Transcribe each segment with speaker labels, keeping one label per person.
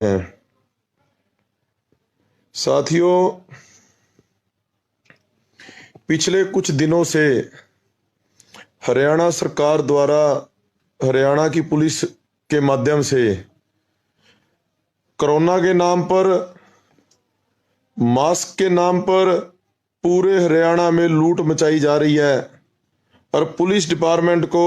Speaker 1: हैं। साथियों, पिछले कुछ दिनों से हरियाणा सरकार द्वारा हरियाणा की पुलिस के माध्यम से कोरोना के नाम पर, मास्क के नाम पर पूरे हरियाणा में लूट मचाई जा रही है और पुलिस डिपार्टमेंट को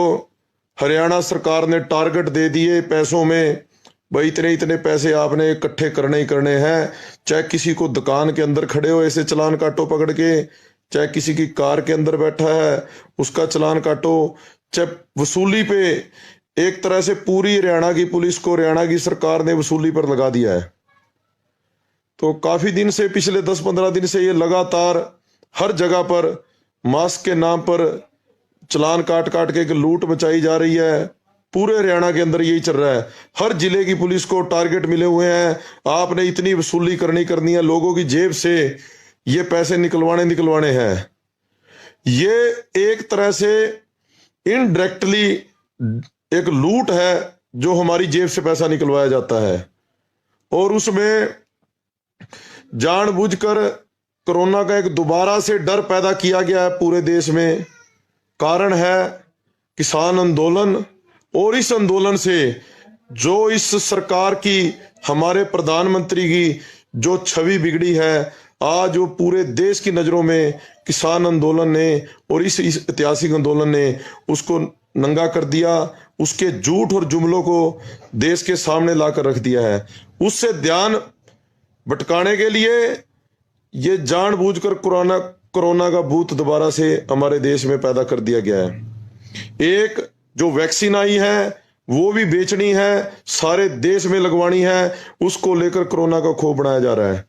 Speaker 1: हरियाणा सरकार ने टारगेट दे दिए पैसों में, भाई इतने इतने पैसे आपने इकट्ठे करने ही करने हैं। चाहे किसी को दुकान के अंदर खड़े हो ऐसे चलान काटो पकड़ के, चाहे किसी की कार के अंदर बैठा है उसका चलान काटो, चाहे वसूली पे एक तरह से पूरी हरियाणा की पुलिस को हरियाणा की सरकार ने वसूली पर लगा दिया है। तो काफी दिन से, पिछले 10-15 दिन से ये लगातार हर जगह पर मास्क के नाम पर चलान काट काट के एक लूट मचाई जा रही है। पूरे हरियाणा के अंदर यही चल रहा है। हर जिले की पुलिस को टारगेट मिले हुए हैं, आपने इतनी वसूली करनी है, लोगों की जेब से ये पैसे निकलवाने हैं। ये एक तरह से इनडायरेक्टली एक लूट है जो हमारी जेब से पैसा निकलवाया जाता है, और उसमें जानबूझकर कोरोना का एक दोबारा से डर पैदा किया गया है पूरे देश में। कारण है किसान आंदोलन, और इस आंदोलन से जो इस सरकार की, हमारे प्रधानमंत्री की जो छवि बिगड़ी है, आज वो पूरे देश की नजरों में किसान आंदोलन ने और इस ऐतिहासिक आंदोलन ने उसको नंगा कर दिया। उसके झूठ और जुमलों को देश के सामने लाकर रख दिया है। उससे ध्यान भटकाने के लिए ये जानबूझकर कोरोना का भूत दोबारा से हमारे देश में पैदा कर दिया गया है। एक जो वैक्सीन आई है वो भी बेचनी है, सारे देश में लगवानी है, उसको लेकर कोरोना का खौफ बनाया जा रहा है।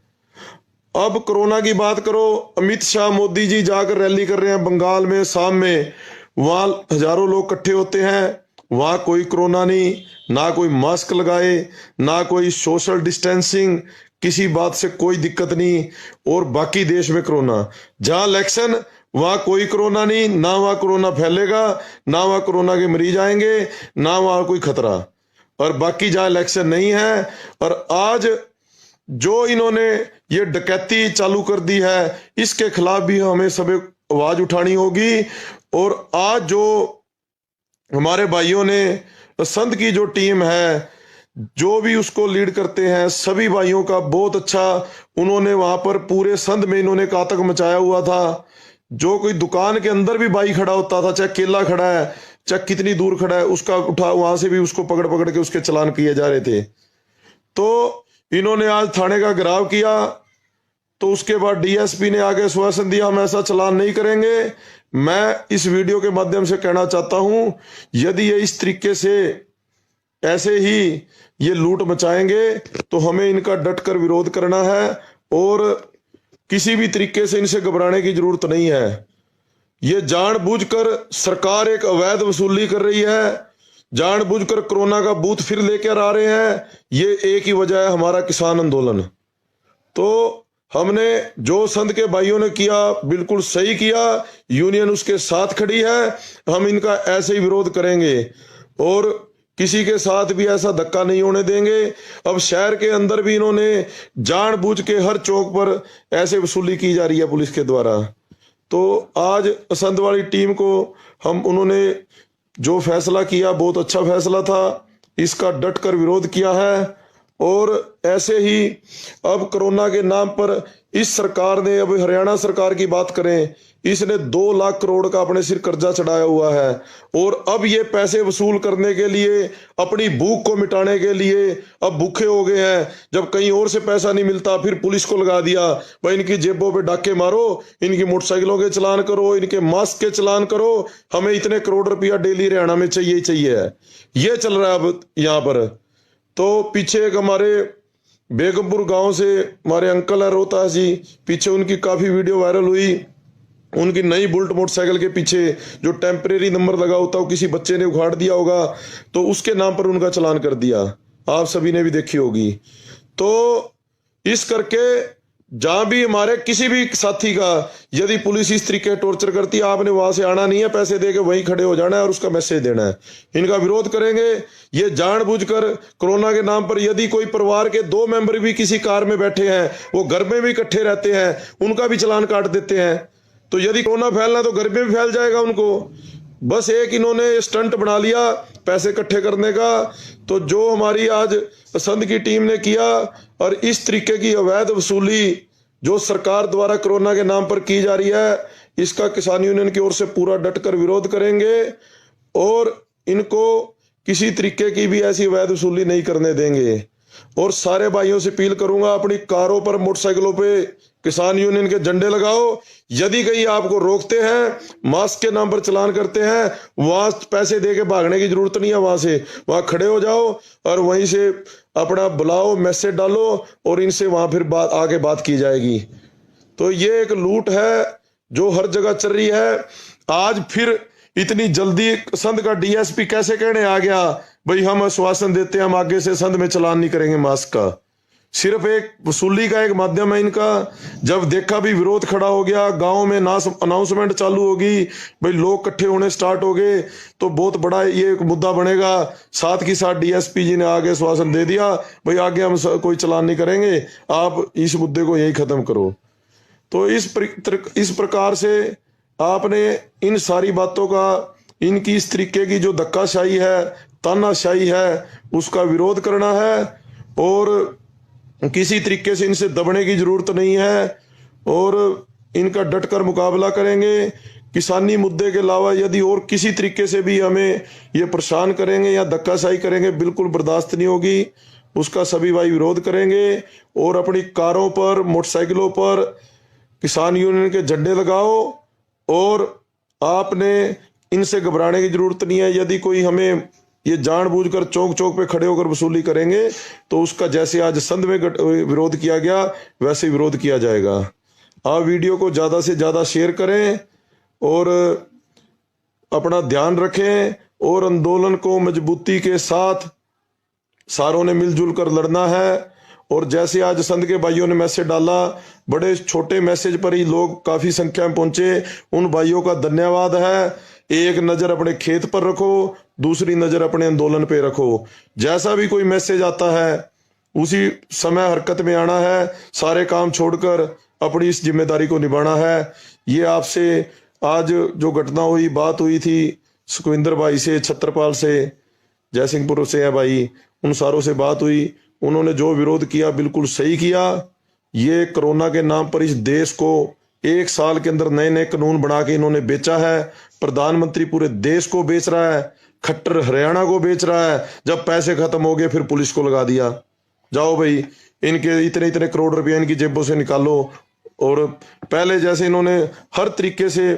Speaker 1: अब कोरोना की बात करो, अमित शाह, मोदी जी जाकर रैली कर रहे हैं बंगाल में, शाम में, वहां हजारों लोग इकट्ठे होते हैं, वहां कोई कोरोना नहीं, ना कोई मास्क लगाए, ना कोई सोशल डिस्टेंसिंग, किसी बात से कोई दिक्कत नहीं, और बाकी देश में कोरोना। जहां इलेक्शन वहां कोई कोरोना नहीं, ना वहां कोरोना फैलेगा, ना वहां कोरोना के मरीज आएंगे, ना वहां कोई खतरा, और बाकी जहां इलेक्शन नहीं है। और आज जो इन्होंने ये डकैती चालू कर दी है, इसके खिलाफ भी हमें सब आवाज उठानी होगी। और आज जो हमारे भाइयों ने, संत की जो टीम है, जो भी उसको लीड करते हैं, सभी भाइयों का बहुत अच्छा, उन्होंने वहां पर पूरे संध में इन्होंने आतंक मचाया हुआ था। जो कोई दुकान के अंदर भी भाई खड़ा होता था, चाहे केला खड़ा है, चाहे कितनी दूर खड़ा है, उसका उठा, वहां से भी उसको पकड़ पकड़ के उसके चलान किए जा रहे थे। तो इन्होंने आज थाने का घेराव किया, तो उसके बाद डीएसपी ने आगे आश्वासन दिया हम ऐसा चलान नहीं करेंगे। मैं इस वीडियो के माध्यम से कहना चाहता हूं, यदि ये इस तरीके से ऐसे ही ये लूट मचाएंगे तो हमें इनका डटकर विरोध करना है, और किसी भी तरीके से इनसे घबराने की जरूरत नहीं है। ये जानबूझकर सरकार एक अवैध वसूली कर रही है, जानबूझकर कोरोना का भूत फिर लेकर आ रहे हैं। ये एक ही वजह है, हमारा किसान आंदोलन। तो हमने जो संत के भाइयों ने किया बिल्कुल सही किया, यूनियन उसके साथ खड़ी है, हम इनका ऐसे ही विरोध करेंगे और किसी के साथ भी ऐसा धक्का नहीं होने देंगे। अब शहर के अंदर भी इन्होंने जानबूझ के हर चौक पर ऐसे वसूली की जा रही है पुलिस के द्वारा। तो आज संत वाली टीम को उन्होंने जो फैसला किया बहुत अच्छा फैसला था, इसका डटकर विरोध किया है। और ऐसे ही अब कोरोना के नाम पर इस सरकार ने, अब हरियाणा सरकार की बात करें, इसने 2 लाख करोड़ का अपने सिर कर्जा चढ़ाया हुआ है, और अब ये पैसे वसूल करने के लिए, अपनी भूख को मिटाने के लिए अब भूखे हो गए हैं। जब कहीं और से पैसा नहीं मिलता फिर पुलिस को लगा दिया, भाई इनकी जेबों पे डाके मारो, इनकी मोटरसाइकिलों के चलान करो, इनके मास्क के चलान करो, हमें इतने करोड़ रुपया डेली हरियाणा में चाहिए ही चाहिए है। ये चल रहा है अब यहाँ पर। तो पीछे एक हमारे बेगमपुर गांव से हमारे अंकल है रोहतास जी, पीछे उनकी काफी वीडियो वायरल हुई। उनकी नई बुलेट मोटरसाइकिल के पीछे जो टेम्परेरी नंबर लगा होता है किसी बच्चे ने उखाड़ दिया होगा, तो उसके नाम पर उनका चालान कर दिया, आप सभी ने भी देखी होगी। तो इस करके जहां भी हमारे किसी भी साथी का यदि पुलिस इस तरीके टॉर्चर करती है, आपने वहां से आना नहीं है, पैसे देके वहीं खड़े हो जाना है और उसका मैसेज देना है। इनका विरोध करेंगे। ये जानबूझकर कोरोना के नाम पर, यदि कोई परिवार के 2 मेंबर भी किसी कार में बैठे हैं, वो घर में भी इकट्ठे रहते हैं, उनका भी चालान काट देते हैं। तो यदि कोरोना फैलना तो घर में भी फैल जाएगा उनको। बस एक इन्होंने स्टंट बना लिया पैसे इकट्ठे करने का। तो जो हमारी आज संघ की टीम ने किया, और इस तरीके की अवैध वसूली जो सरकार द्वारा कोरोना के नाम पर की जा रही है, इसका किसान यूनियन की ओर से पूरा डटकर विरोध करेंगे और इनको किसी तरीके की भी ऐसी अवैध वसूली नहीं करने देंगे। और सारे भाइयों से अपील करूंगा, अपनी कारों पर, मोटरसाइकिलों पे किसान यूनियन के झंडे लगाओ। यदि कहीं आपको रोकते हैं, मास्क के नाम पर चालान करते हैं, वहां पैसे देके भागने की जरूरत नहीं है। वहां से वहां खड़े हो जाओ और वहीं से अपना बुलाओ, मैसेज डालो और इनसे वहां फिर आगे बात की जाएगी। तो ये एक लूट है जो हर जगह चल रही है। आज फिर इतनी जल्दी संघ का डीएसपी कैसे कहने आ गया, भाई हम आश्वासन देते हैं हम आगे से संघ में चालान नहीं करेंगे मास्क का। सिर्फ एक वसूली का एक माध्यम है इनका। जब देखा भी विरोध खड़ा हो गया, गांव में अनाउंसमेंट चालू होगी, भाई लोग इकट्ठे होने स्टार्ट हो गए, तो बहुत बड़ा ये एक मुद्दा बनेगा। साथ ही साथ डीएसपी जी ने आगे आश्वासन दे दिया, भाई आगे हम कोई चालान नहीं करेंगे, आप इस मुद्दे को यही खत्म करो। तो इस प्रकार से आपने इन सारी बातों का, इनकी इस तरीके की जो धक्काशाही है, तानाशाही है, उसका विरोध करना है और किसी तरीके से इनसे दबने की जरूरत नहीं है और इनका डटकर मुकाबला करेंगे। किसानी मुद्दे के अलावा यदि और किसी तरीके से भी हमें ये परेशान करेंगे या धक्काशाही करेंगे, बिल्कुल बर्दाश्त नहीं होगी। उसका सभी भाई विरोध करेंगे और अपनी कारों पर, मोटरसाइकिलों पर किसान यूनियन के झंडे लगाओ और आपने इनसे घबराने की जरूरत नहीं है। यदि कोई हमें ये जानबूझकर चौक चौक पे खड़े होकर वसूली करेंगे तो उसका जैसे आज संघ में विरोध किया गया वैसे विरोध किया जाएगा। आप वीडियो को ज्यादा से ज्यादा शेयर करें और अपना ध्यान रखें और आंदोलन को मजबूती के साथ सारों ने मिलजुल कर लड़ना है। और जैसे आज संघ के भाइयों ने मैसेज डाला, बड़े छोटे मैसेज पर ही लोग काफी संख्या में पहुंचे, उन भाइयों का धन्यवाद है। एक नजर अपने खेत पर रखो, दूसरी नजर अपने आंदोलन पे रखो। जैसा भी कोई मैसेज आता है उसी समय हरकत में आना है, सारे काम छोड़कर अपनी इस जिम्मेदारी को निभाना है। ये आपसे आज जो घटना हुई, बात हुई थी सुखविंदर भाई से, छत्रपाल से, जयसिंहपुर से है भाई, उन सारों से बात हुई। उन्होंने जो विरोध किया बिल्कुल सही किया। ये कोरोना के नाम पर इस देश को 1 साल के अंदर नए नए कानून बना के इन्होंने बेचा है। प्रधानमंत्री पूरे देश को बेच रहा है, खट्टर हरियाणा को बेच रहा है। जब पैसे खत्म हो गए फिर पुलिस को लगा दिया, जाओ भाई इनके इतने इतने करोड़ रुपए इनकी जेबों से निकालो। और पहले जैसे इन्होंने हर तरीके से